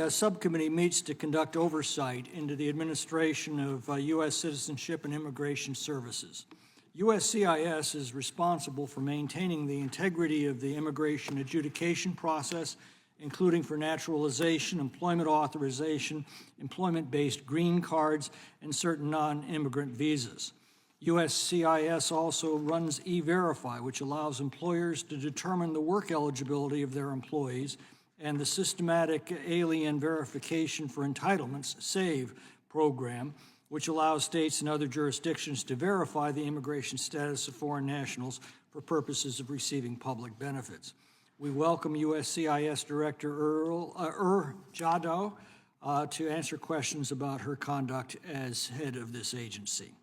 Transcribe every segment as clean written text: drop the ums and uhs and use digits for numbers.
A subcommittee meets to conduct oversight into the administration of U.S. Citizenship and Immigration Services. USCIS is responsible for maintaining the integrity of the immigration adjudication process, including for naturalization, employment authorization, employment-based green cards, and certain non-immigrant visas. USCIS also runs E-Verify, which allows employers to determine the work eligibility of their employees, and the Systematic Alien Verification for Entitlements, SAVE program, which allows states and other jurisdictions to verify the immigration status of foreign nationals for purposes of receiving public benefits. We welcome USCIS Director Jadot to answer questions about her conduct as head of this agency.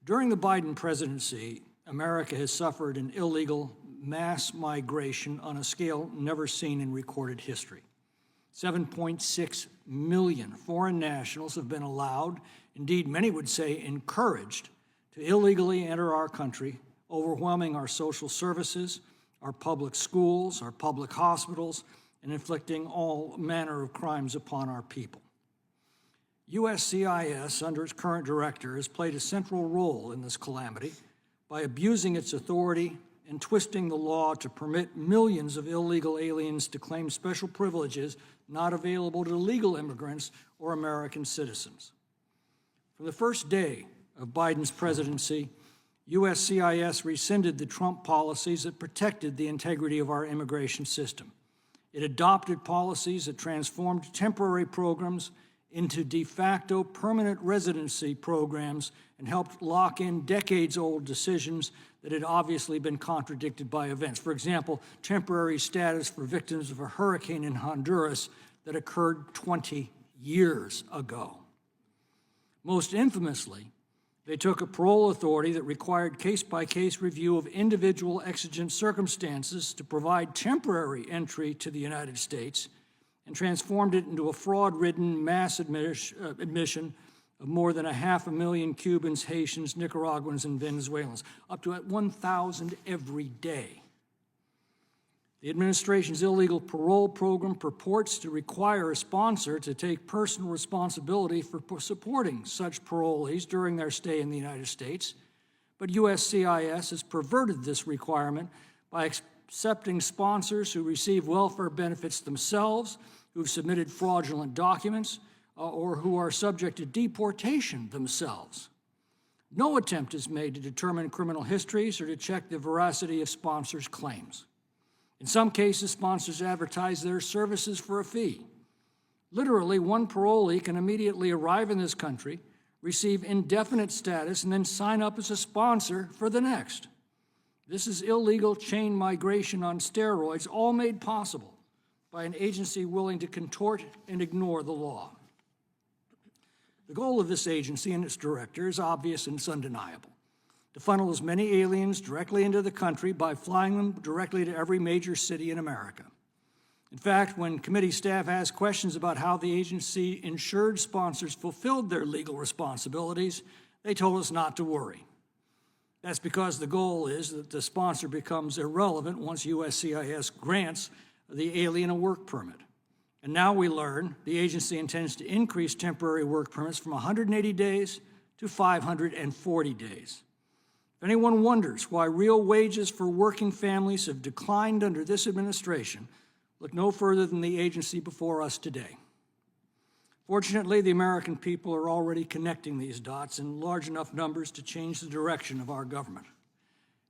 During the Biden presidency, America has suffered an illegal mass migration on a scale never seen in recorded history. 7.6 million foreign nationals have been allowed, indeed many would say encouraged, to illegally enter our country, overwhelming our social services, our public schools, our public hospitals, and inflicting all manner of crimes upon our people. USCIS, under its current director, has played a central role in this calamity by abusing its authority and twisting the law to permit millions of illegal aliens to claim special privileges not available to legal immigrants or American citizens. From the first day of Biden's presidency, USCIS rescinded the Trump policies that protected the integrity of our immigration system. It adopted policies that transformed temporary programs into de facto permanent residency programs and helped lock in decades-old decisions that had obviously been contradicted by events. For example, temporary status for victims of a hurricane in Honduras that occurred 20 years ago. Most infamously, they took a parole authority that required case-by-case review of individual exigent circumstances to provide temporary entry to the United States and transformed it into a fraud-ridden mass admission of more than 500,000 Cubans, Haitians, Nicaraguans, and Venezuelans, up to 1,000 every day. The administration's illegal parole program purports to require a sponsor to take personal responsibility for supporting such parolees during their stay in the United States, but USCIS has perverted this requirement by accepting sponsors who receive welfare benefits themselves, who've submitted fraudulent documents, or who are subject to deportation themselves. No attempt is made to determine criminal histories or to check the veracity of sponsors' claims. In some cases, sponsors advertise their services for a fee. Literally, one parolee can immediately arrive in this country, receive indefinite status, and then sign up as a sponsor for the next. This is illegal chain migration on steroids, all made possible by an agency willing to contort and ignore the law. The goal of this agency and its director is obvious and it's undeniable: to funnel as many aliens directly into the country by flying them directly to every major city in America. In fact, when committee staff asked questions about how the agency ensured sponsors fulfilled their legal responsibilities, they told us not to worry. That's because the goal is that the sponsor becomes irrelevant once USCIS grants the alien a work permit. And now we learn the agency intends to increase temporary work permits from 180 days to 540 days. If anyone wonders why real wages for working families have declined under this administration, look no further than the agency before us today. Fortunately, the American people are already connecting these dots in large enough numbers to change the direction of our government.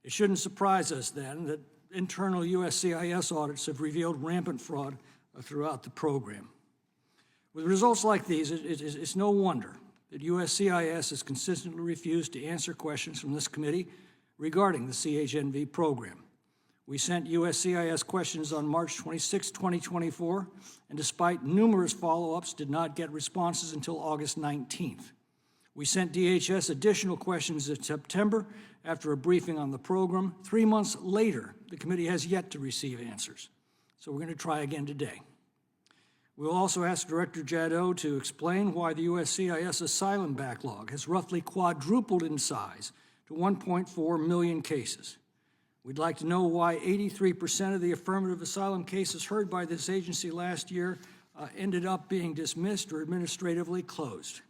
It shouldn't surprise us, then, that internal USCIS audits have revealed rampant fraud throughout the program. With results like these, it's no wonder that USCIS has consistently refused to answer questions from this committee regarding the CHNV program. We sent USCIS questions on March 26, 2024, and despite numerous follow-ups, did not get responses until August 19th. We sent DHS additional questions in September after a briefing on the program. 3 months later, the committee has yet to receive answers. So we're going to try again today. We'll also ask Director Jadot to explain why the USCIS asylum backlog has roughly quadrupled in size to 1.4 million cases. We'd like to know why 83% of the affirmative asylum cases heard by this agency last year ended up being dismissed or administratively closed.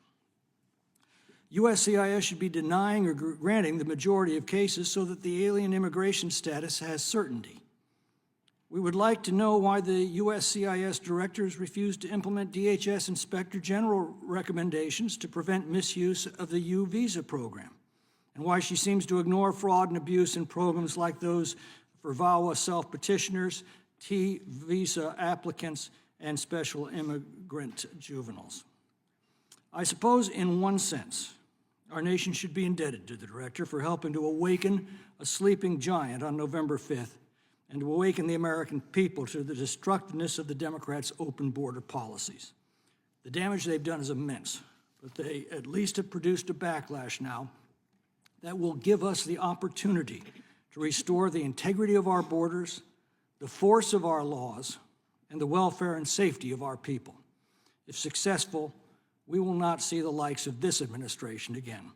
USCIS should be denying or granting the majority of cases so that the alien immigration status has certainty. We would like to know why the USCIS directors refused to implement DHS Inspector General recommendations to prevent misuse of the U visa program, and why she seems to ignore fraud and abuse in programs like those for VAWA self-petitioners, T visa applicants, and special immigrant juveniles. I suppose in one sense, our nation should be indebted to the director for helping to awaken a sleeping giant on November 5th and to awaken the American people to the destructiveness of the Democrats' open border policies. The damage they've done is immense, but they at least have produced a backlash now that will give us the opportunity to restore the integrity of our borders, the force of our laws, and the welfare and safety of our people. If successful, we will not see the likes of this administration again.